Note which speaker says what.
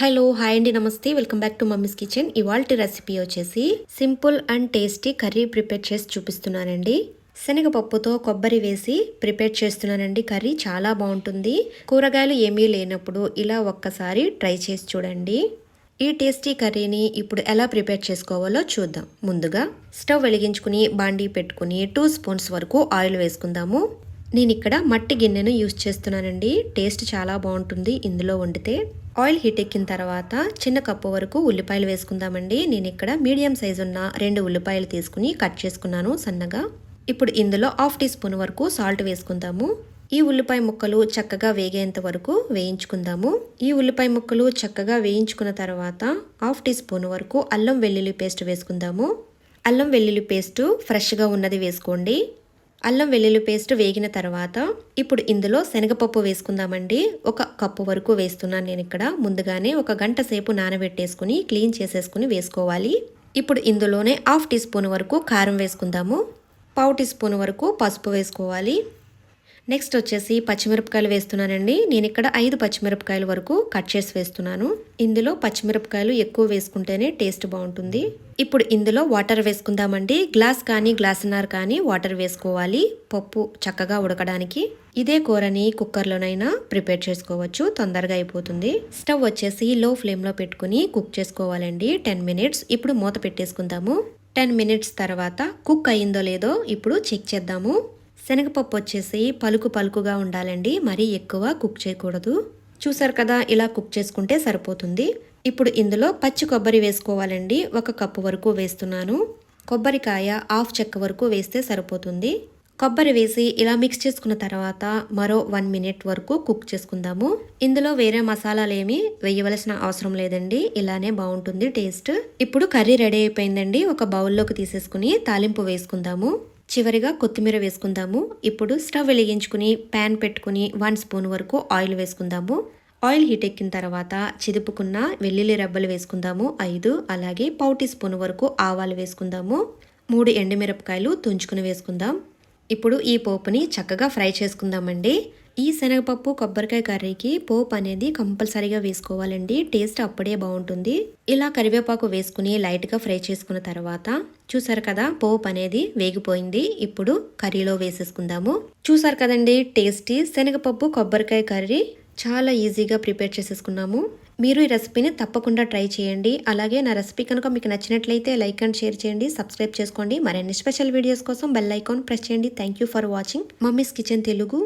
Speaker 1: Hello hi అండి నమస్తే welcome back to mummies kitchen. ఇవాల్టి రెసిపీ వచ్చేసి simple and tasty curry prepare చేసి చూపిస్తున్నానండి. శనగపప్పుతో కొబ్బరి వేసి ప్రిపేర్ చేస్తున్నానండి. కర్రీ చాలా బాగుంటుంది. కూరగాయలు ఏమీ లేనప్పుడు ఇలా ఒక్కసారి ట్రై చేసి చూడండి. ఈ టేస్టీ కర్రీని ఇప్పుడు ఎలా ప్రిపేర్ చేసుకోవాలో చూద్దాం. ముందుగా స్టవ్ వెలిగించుకుని బాండీ పెట్టుకుని 2 స్పూన్స్ వరకు ఆయిల్ వేసుకుందాము. నేను ఇక్కడ మట్టి గిన్నెను యూస్ చేస్తున్నానండి. టేస్ట్ చాలా బాగుంటుంది ఇందులో వండితే. ఆయిల్ హీట్ ఎక్కిన తర్వాత చిన్న కప్పు వరకు ఉల్లిపాయలు వేసుకుందామండి. నేను ఇక్కడ మీడియం సైజు ఉన్న 2 ఉల్లిపాయలు తీసుకుని కట్ చేసుకున్నాను సన్నగా. ఇప్పుడు ఇందులో 1/2 టీ స్పూన్ వరకు సాల్ట్ వేసుకుందాము. ఈ ఉల్లిపాయ ముక్కలు చక్కగా వేగేంత వరకు వేయించుకుందాము. ఈ ఉల్లిపాయ ముక్కలు చక్కగా వేయించుకున్న తర్వాత 1/2 టీ స్పూన్ వరకు అల్లం వెల్లుల్లి పేస్ట్ వేసుకుందాము. అల్లం వెల్లుల్లి పేస్ట్ ఫ్రెష్గా ఉన్నది వేసుకోండి. అల్లం వెల్లుల్లి పేస్ట్ వేగిన తర్వాత ఇప్పుడు ఇందులో శనగపప్పు వేసుకుందామండి. 1 కప్పు వరకు వేస్తున్నాను నేను ఇక్కడ. ముందుగానే 1 గంట సేపు నానబెట్టేసుకుని క్లీన్ చేసేసుకుని వేసుకోవాలి. ఇప్పుడు ఇందులోనే 1/2 టీ స్పూన్ వరకు కారం వేసుకుందాము. 1/2 టీ స్పూన్ వరకు పసుపు వేసుకోవాలి. నెక్స్ట్ వచ్చేసి పచ్చిమిరపకాయలు వేస్తున్నానండి. నేను ఇక్కడ 5 పచ్చిమిరపకాయల వరకు కట్ చేసి వేస్తున్నాను. ఇందులో పచ్చిమిరపకాయలు ఎక్కువ వేసుకుంటేనే టేస్ట్ బాగుంటుంది. ఇప్పుడు ఇందులో వాటర్ వేసుకుందామండి. గ్లాస్ కానీ గ్లాసున్నర కానీ వాటర్ వేసుకోవాలి పప్పు చక్కగా ఉడకడానికి. ఇదే కూరని కుక్కర్లోనైనా ప్రిపేర్ చేసుకోవచ్చు, తొందరగా అయిపోతుంది. స్టవ్ వచ్చేసి లో ఫ్లేమ్లో పెట్టుకుని కుక్ చేసుకోవాలండి 10 మినిట్స్. ఇప్పుడు మూత పెట్టేసుకుందాము. 10 మినిట్స్ తర్వాత కుక్ అయిందో లేదో ఇప్పుడు చెక్ చేద్దాము. శనగపప్పు వచ్చేసి పలుకుగా ఉండాలండి, మరీ ఎక్కువ కుక్ చేయకూడదు. చూసారు కదా, ఇలా కుక్ చేసుకుంటే సరిపోతుంది. ఇప్పుడు ఇందులో పచ్చి కొబ్బరి వేసుకోవాలండి. 1 కప్పు వరకు వేస్తున్నాను. కొబ్బరికాయ 1/2 చెక్క వరకు వేస్తే సరిపోతుంది. కొబ్బరి వేసి ఇలా మిక్స్ చేసుకున్న తర్వాత మరో 1 మినిట్ వరకు కుక్ చేసుకుందాము. ఇందులో వేరే మసాలాలు ఏమీ వేయవలసిన అవసరం లేదండి, ఇలానే బాగుంటుంది టేస్ట్. ఇప్పుడు కర్రీ రెడీ అయిపోయిందండి. ఒక బౌల్లోకి తీసేసుకుని తాలింపు వేసుకుందాము. చివరిగా కొత్తిమీర వేసుకుందాము. ఇప్పుడు స్టవ్ వెలిగించుకుని ప్యాన్ పెట్టుకుని 1 స్పూన్ వరకు ఆయిల్ వేసుకుందాము. ఆయిల్ హీట్ ఎక్కిన తర్వాత చిదుపుకున్న వెల్లుల్లి రెబ్బలు వేసుకుందాము 5. అలాగే 1/2 టీ స్పూన్ వరకు ఆవాలు వేసుకుందాము. 3 ఎండుమిరపకాయలు తుంచుకుని వేసుకుందాం. ఇప్పుడు ఈ పోపుని చక్కగా ఫ్రై చేసుకుందామండి. ఈ శనగపప్పు కొబ్బరికాయ కర్రీకి పోపు అనేది కంపల్సరీగా వేసుకోవాలండి, టేస్ట్ అప్పుడే బాగుంటుంది. ఇలా కరివేపాకు వేసుకుని లైట్గా ఫ్రై చేసుకున్న తర్వాత చూసారు కదా, పోపు అనేది వేగిపోయింది. ఇప్పుడు కర్రీలో వేసేసుకుందాము. చూసారు కదండి, టేస్టీ శనగపప్పు కొబ్బరికాయ కర్రీ చాలా ఈజీగా ప్రిపేర్ చేసేసుకున్నాము. మీరు ఈ రెసిపీని తప్పకుండా ట్రై చేయండి. అలాగే నా రెసిపీ కనుక మీకు నచ్చినట్లయితే లైక్ అండ్ షేర్ చేయండి, సబ్స్క్రైబ్ చేసుకోండి. మరిన్ని స్పెషల్ వీడియోస్ కోసం బెల్ ఐకాన్ ప్రెస్ చేయండి. Thank you for watching mummies kitchen Telugu.